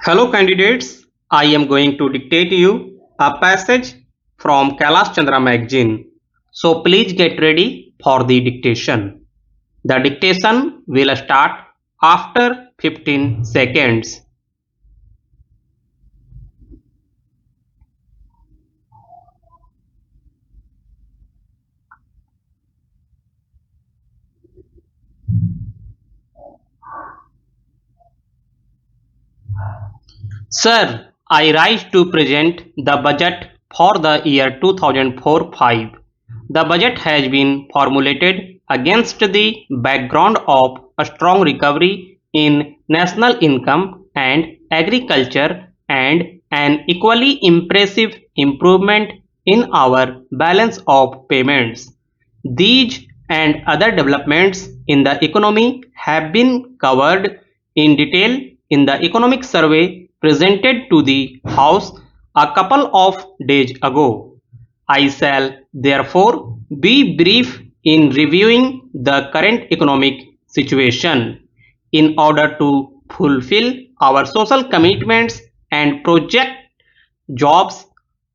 Hello candidates, I am going to dictate you a passage from Kailash Chandra magazine. So please get ready for the dictation. The dictation will start after 15 seconds. Sir, I rise to present the budget for the year 2004-5. The budget has been formulated against the background of a strong recovery in national income and agriculture and an equally impressive improvement in our balance of payments. These and other developments in the economy have been covered in detail in the economic survey presented to the House a couple of days ago. I shall therefore be brief in reviewing the current economic situation. In order to fulfill our social commitments and project jobs,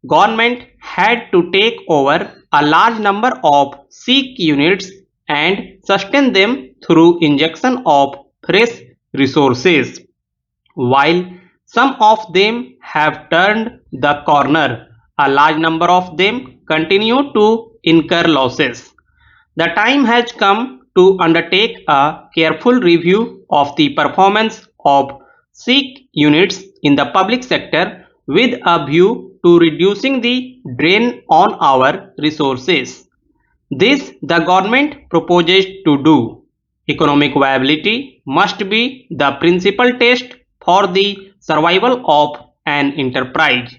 government had to take over a large number of sick units and sustain them through injection of fresh resources. While some of them have turned the corner, a large number of them continue to incur losses. The time has come to undertake a careful review of the performance of sick units in the public sector with a view to reducing the drain on our resources. This the government proposes to do. Economic viability must be the principal test for the survival of an enterprise.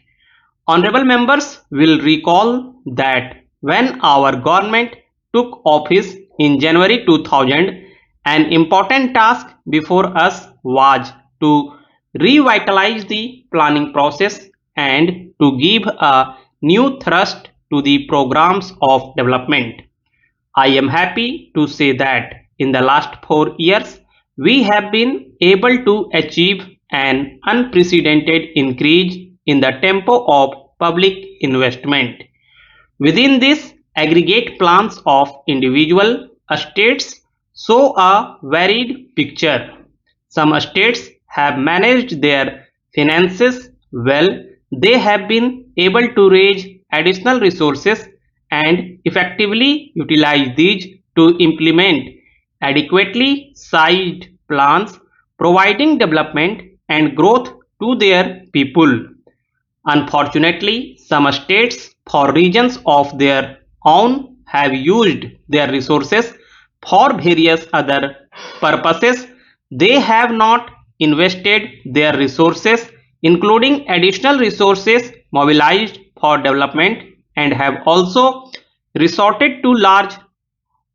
Honorable members will recall that when our government took office in January 2000, an important task before us was to revitalize the planning process and to give a new thrust to the programs of development. I am happy to say that in the last 4 years, we have been able to achieve an unprecedented increase in the tempo of public investment. Within this, aggregate plans of individual states show a varied picture. Some states have managed their finances well. They have been able to raise additional resources and effectively utilize these to implement adequately sized plans, providing development and growth to their people. Unfortunately, some states for reasons of their own have used their resources for various other purposes. They have not invested their resources, including additional resources mobilized for development, and have also resorted to large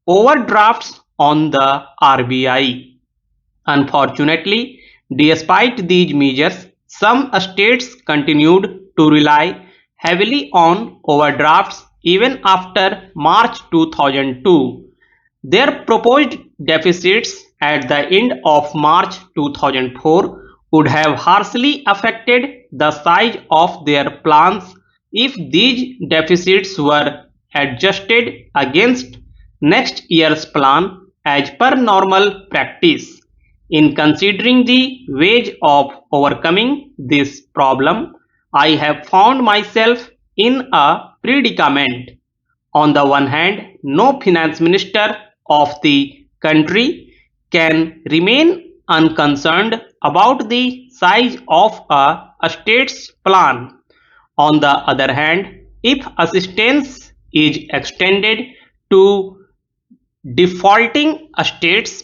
overdrafts on the RBI. Unfortunately, despite these measures, some states continued to rely heavily on overdrafts even after March 2002. Their proposed deficits at the end of March 2004 would have harshly affected the size of their plans if these deficits were adjusted against next year's plan as per normal practice. In considering the ways of overcoming this problem, I have found myself in a predicament. On the one hand, no finance minister of the country can remain unconcerned about the size of a state's plan. On the other hand, if assistance is extended to defaulting states,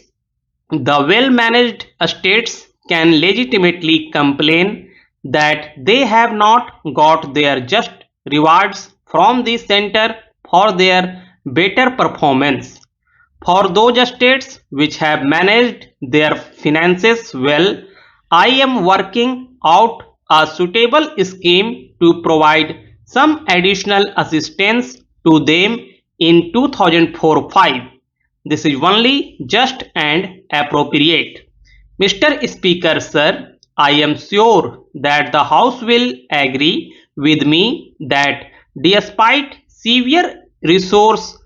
the well-managed states can legitimately complain that they have not got their just rewards from the center for their better performance. For those states which have managed their finances well, I am working out a suitable scheme to provide some additional assistance to them in 2004-5. This is only just and appropriate. Mr. Speaker, sir, I am sure that the House will agree with me that despite severe resource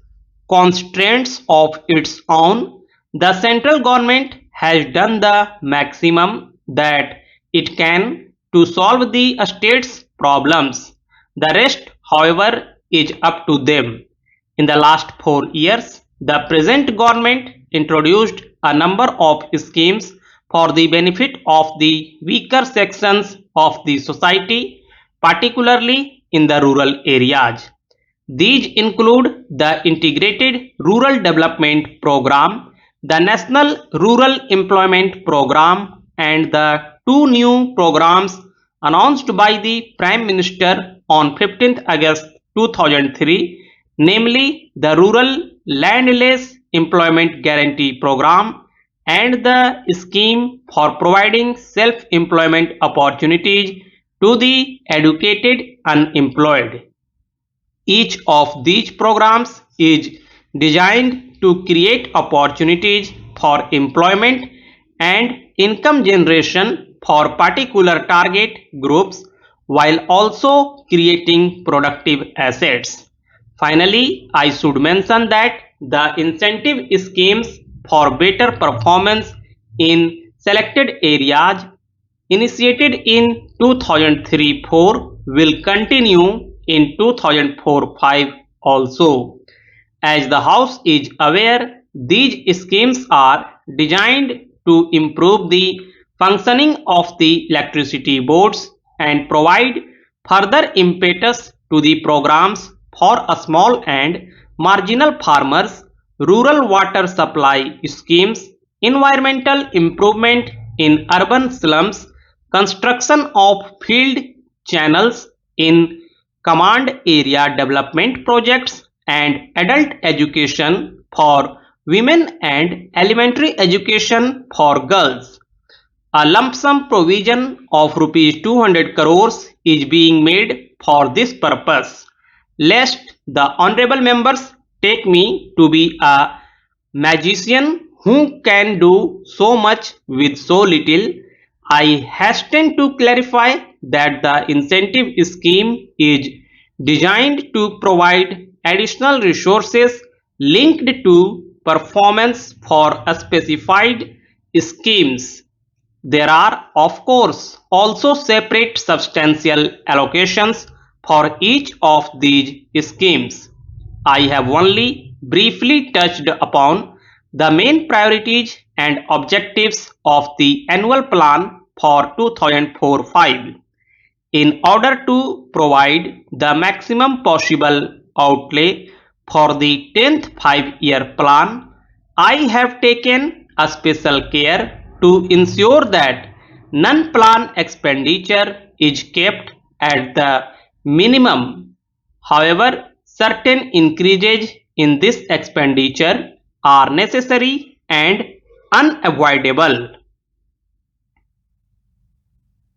constraints of its own, the central government has done the maximum that it can to solve the state's problems. The rest, however, is up to them. In the last 4 years, the present government introduced a number of schemes for the benefit of the weaker sections of the society, particularly in the rural areas. These include the Integrated Rural Development Program, the National Rural Employment Program, and the two new programs announced by the Prime Minister on 15th August 2003, namely the Rural Landless Employment Guarantee Program and the Scheme for Providing Self-Employment Opportunities to the Educated Unemployed. Each of these programs is designed to create opportunities for employment and income generation for particular target groups while also creating productive assets. Finally, I should mention that the incentive schemes for better performance in selected areas initiated in 2003-4 will continue in 2004-5 also. As the House is aware, these schemes are designed to improve the functioning of the electricity boards and provide further impetus to the programs for a small and marginal farmers, rural water supply schemes, environmental improvement in urban slums, construction of field channels in command area development projects, and adult education for women and elementary education for girls. A lump sum provision of rupees 200 crores is being made for this purpose. Lest the honorable members take me to be a magician who can do so much with so little, I hasten to clarify that the incentive scheme is designed to provide additional resources linked to performance for specified schemes. There are, of course, also separate substantial allocations for each of these schemes. I have only briefly touched upon the main priorities and objectives of the annual plan for 2004-5. In order to provide the maximum possible outlay for the 10th 5-year plan, I have taken a special care to ensure that non-plan expenditure is kept at the minimum. However, certain increases in this expenditure are necessary and unavoidable.